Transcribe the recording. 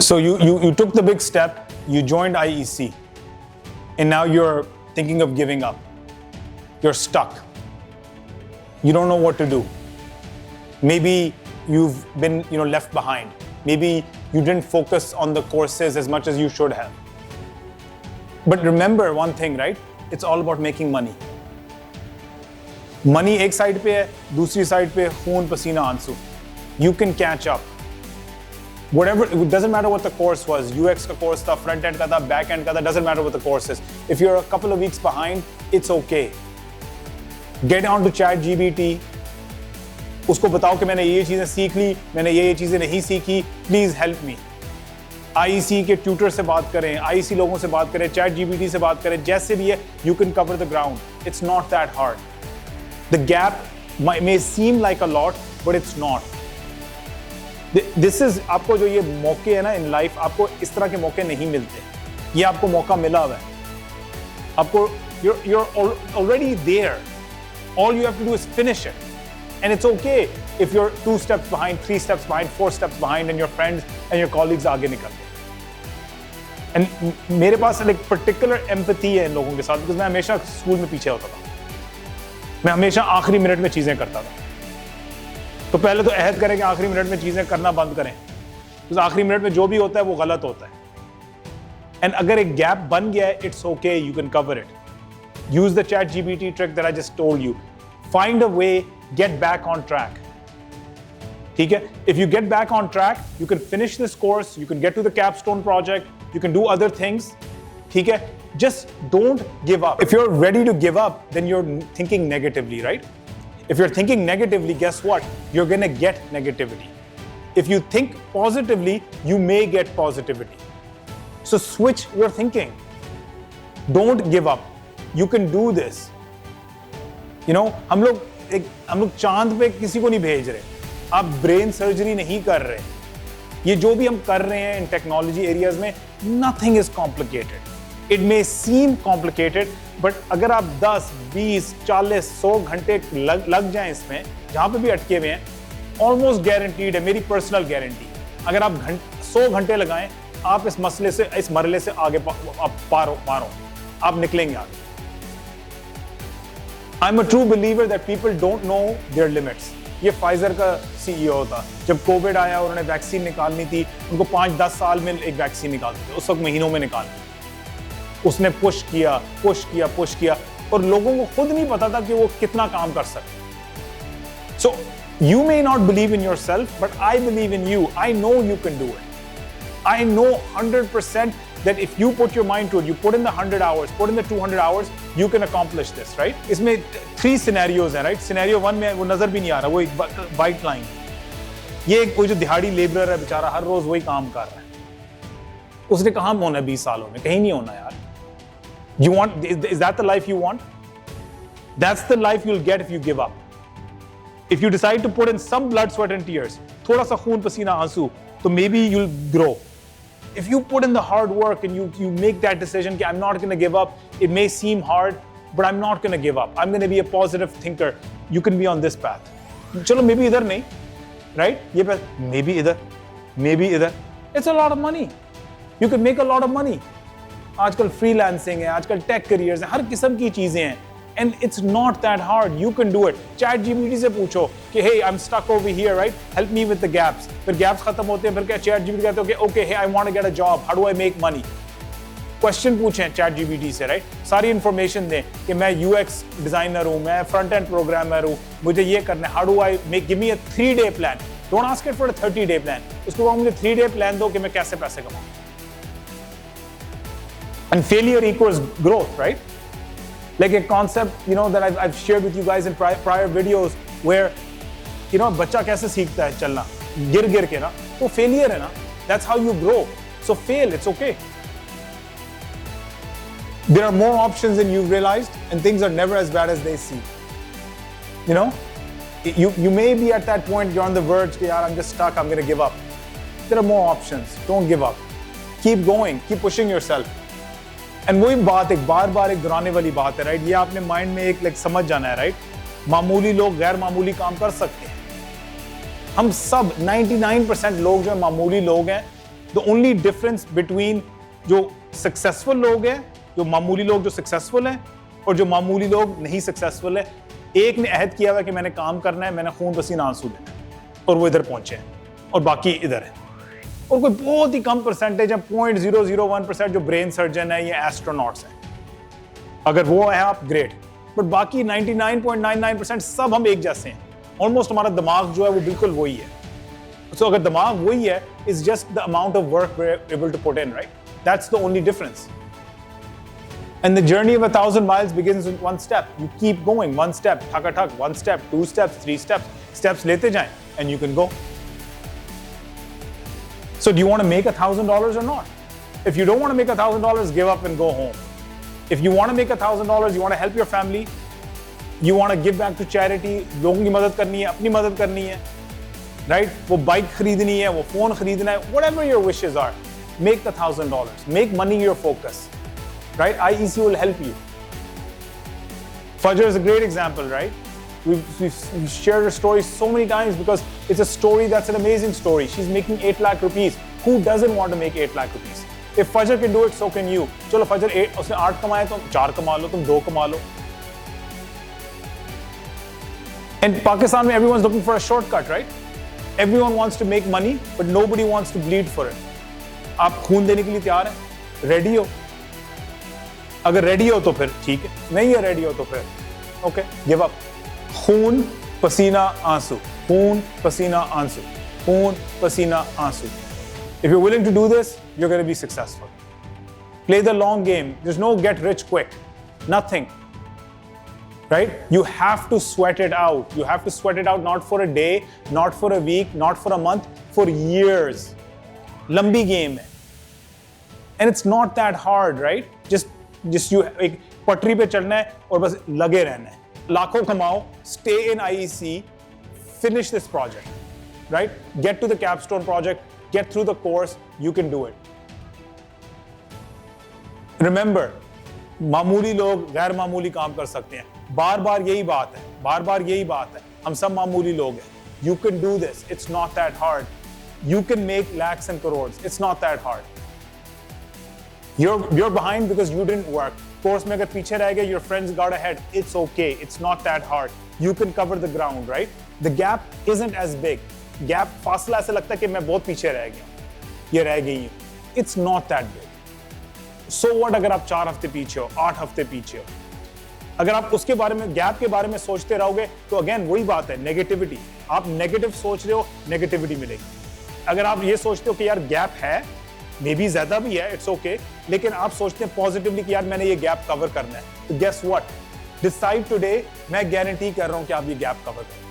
So you took the big step, you joined IEC, and now you're thinking of giving up. You're stuck. You don't know what to do. Maybe you've been, left behind. Maybe you didn't focus on the courses as much as you should have. But remember one thing, right? It's all about making money. Money एक side पे है, दूसरी side पे खून पसीना आंसू. You can catch up. Whatever, it doesn't matter what the course was. UX का course था, front end का था, back end का था, doesn't matter what the course is. If you're a couple of weeks behind, it's okay. Get on to ChatGPT. उसको बताओ कि मैंने ये चीजें सीख ली, मैंने ये चीजें नहीं सीखी, please help me. IEC के ट्यूटर से बात करें, IEC लोगों से बात करें, ChatGPT से बात करें, जैसे भी है, you can cover the ground. It's not that hard. The gap may seem like a lot, but it's not. This is, आपको जो ये मौके है ना in life, आपको इस तरह के मौके नहीं मिलते. ये आपको मौका मिला हुआ है. आपको, you're already there. All you have to do is finish it. And it's okay if you're 2 steps behind, 3 steps behind, 4 steps behind, and your friends and your colleagues आगे निकल गए. And मेरे पास like particular empathy है इन लोगों के साथ, because मैं हमेशा स्कूल में पीछे होता था. मैं हमेशा आखिरी मिनट में चीजें करता था. तो पहले तो अहद करें कि आखिरी मिनट में चीजें करना बंद करें. तो आखिरी मिनट में जो भी होता है वो गलत होता है. And अगर एक गैप बन गया है, it's okay, you can cover it. Use the ChatGPT trick that I just told you. Find a way, get back on track. ठीक है? If you get back on track, you can finish this course, you can get to the capstone project, you can do other things. ठीक है? Just don't give up. If you're ready to give up, then you're thinking negatively, right? If you're thinking negatively, guess what? You're going to get negativity. If you think positively, you may get positivity. So switch your thinking. Don't give up. You can do this. हम लोग चांद पे किसी को नहीं भेज रहे. आप ब्रेन सर्जरी नहीं कर रहे. ये जो भी हम कर रहे हैं इन टेक्नोलॉजी एरियाज में, nothing is complicated. It may seem complicated, but अगर आप 10, 20, 40, 100 घंटे लग जाएं इसमें, जहां पे भी अटके हुए हैं, almost guaranteed है, मेरी पर्सनल गारंटी. अगर आप 100 घंटे लगाएं, आप इस मरले से आगे पार हो, आप निकलेंगे आगे. I'm a true believer that people don't know their limits. ये फाइजर का CEO था. जब कोविड आया और उन्होंने वैक्सीन निकालनी थी, उनको 5-10 साल में एक वैक्सीन निकालनी थी. उस वक्त महीनों में निकालनी. उसने पुश किया और लोगों को खुद नहीं पता था कि वो कितना काम कर सकते. So you may not believe in yourself, but I believe in you. I know you can do it. I know 100% that if you put your mind to it, you put in the 100 hours, put in the 200 hours, you can accomplish this, right? इसमें 3 scenarios हैं, right? Scenario 1 में वो नजर भी नहीं आ रहा, वो एक white line. ये कोई जो दिहाड़ी लेबरर है बेचारा, हर रोज वही काम कर रहा है. उसने कहाँ होना है 20 सालों में? कहीं नहीं होना यार. You want, is that the life you want? That's the life you'll get if you give up. If you decide to put in some blood, sweat and tears, थोड़ा सा खून पसीना आंसू, तो maybe you'll grow. If you put in the hard work and you make that decision कि I'm not going to give up, it may seem hard, but I'm not going to give up. I'm going to be a positive thinker. You can be on this path. चलो maybe इधर नहीं, right? ये path, maybe इधर. It's a lot of money. You can make a lot of money. आजकल freelancing है, आजकल tech careers हैं, हर किस्म की चीजें हैं. And it's not that hard. You can do it. ChatGPT से पूछो कि hey, I'm stuck over here, right? Help me with the gaps. फिर gaps खत्म होते हैं, फिर क्या ChatGPT कहते हो कि okay, hey, I want to get a job. How do I make money? Question पूछें ChatGPT से, right? सारी information दें कि मैं UX designer हूँ, मैं front end programmer हूँ, मुझे ये करना है. How do I give me a 3-day plan? Don't ask it for a 30-day plan. उसको कहो मुझे 3-day plan दो कि मैं कैसे पैसे कमाऊँ. And failure equals growth, right? Like a concept, that I've shared with you guys in prior videos where, बच्चा कैसे सीखता है चलना, गिर के ना, तो failure है ना. That's how you grow. So fail, it's okay. There are more options than you've realized, and things are never as bad as they seem. You may be at that point, you're on the verge, I'm just stuck, I'm going to give up. There are more options. Don't give up. Keep going, keep pushing yourself. And वही बात एक बार एक दोहराने वाली बात है, right? ये आपने माइंड में एक समझ जाना है, राइट? मामूली लोग गैर मामूली काम कर सकते हैं. हम सब 99% लोग जो मामूली लोग हैं, द ओनली डिफरेंस बिटवीन जो सक्सेसफुल लोग हैं, जो मामूली लोग जो सक्सेसफुल हैं, और जो मामूली लोग नहीं सक्सेसफुल है, एक ने अहद किया हुआ कि मैंने काम करना है, मैंने खून पसीना आंसू देना है, और वो इधर पहुंचे हैं, और बाकी इधर है। और कोई बहुत ही कम परसेंटेज है, 0.001% जो ब्रेन सर्जन है या एस्ट्रोनॉट्स हैं। अगर वो है आप, ग्रेट, बट बाकी 99.99% सब हम एक जैसे हैं। ऑलमोस्ट हमारा दिमाग जो है वो बिल्कुल वही है। सो अगर दिमाग वही है, it's just the amount of work we are able to put in, right? That's the only difference. And the journey of 1,000 miles begins with one step. You keep going, one step, thak, one step, 2 steps, 3 steps. Steps lete jaएं, and you can go. So do you want to make $1,000 or not? If you don't want to make $1,000, give up and go home. If you want to make $1,000, you want to help your family, you want to give back to charity, लोगों की मदद करनी है, अपनी मदद करनी है, right? वो बाइक खरीदनी है, वो फोन खरीदना है, whatever your wishes are, make the $1,000. Make money your focus. Right? IEC will help you. Fajr is a great example, right? We've shared her story so many times because it's a story that's an amazing story. She's making 8 lakh rupees. Who doesn't want to make 8 lakh rupees? If Fajr can do it, so can you. चलो Fajr उसने 8 कमाए, तुम 4 कमा लो, तुम 2 कमा लो. And Pakistan, everyone's looking for a shortcut, right? Everyone wants to make money, but nobody wants to bleed for it. आप खून देने के लिए तैयार हैं? रेडी हो? अगर रेडी हो तो फिर ठीक है, नहीं है रेडी हो तो फिर ओके, गिव अप। खून पसीना आंसू, खून पसीना आंसू, खून पसीना आंसू। If you're willing to do this, you're going to be successful. Play the long game. There's no get rich quick. Nothing. Right? You have to sweat it out. You have to sweat it out not for a day, not for a week, not for a month, for years. लंबी game है। And it's not that hard, right? Just you एक पटरी पे चढ़ना है और बस लगे रहना है। लाखों कमाओ, stay in IEC, finish this project, right? Get to the capstone project, get through the course, you can do it. Remember, मामूली लोग गैर मामूली काम कर सकते हैं। बार बार यही बात है, बार बार यही बात है। हम सब मामूली लोग हैं। You can do this. It's not that hard. You can make lakhs and crores. It's not that hard. You're behind because you didn't work. Course में अगर पीछे रह गए, your friends got ahead. It's okay. It's not that hard. You can cover the ground, right? The gap isn't as big. Gap फासला ऐसे लगता है कि मैं बहुत पीछे रह गया, ये रह गई हूँ। It's not that big. So what अगर आप 4 हफ्ते पीछे हो, 8 हफ्ते पीछे हो? अगर आप उसके बारे में, गैप के बारे में सोचते रहोगे, तो अगेन वही बात है, नेगेटिविटी। आप नेगेटिव सोच रहे हो, नेगेटिविटी मिलेगी। अगर आप ये सोचते हो कि यार गैप है, मे बी ज्यादा भी है, इट्स ओके, लेकिन आप सोचते हैं पॉजिटिवली कि यार मैंने ये गैप कवर करना है, तो गेस व्हाट, डिसाइड टुडे, मैं गारंटी कर रहा हूं कि आप ये गैप कवर करें।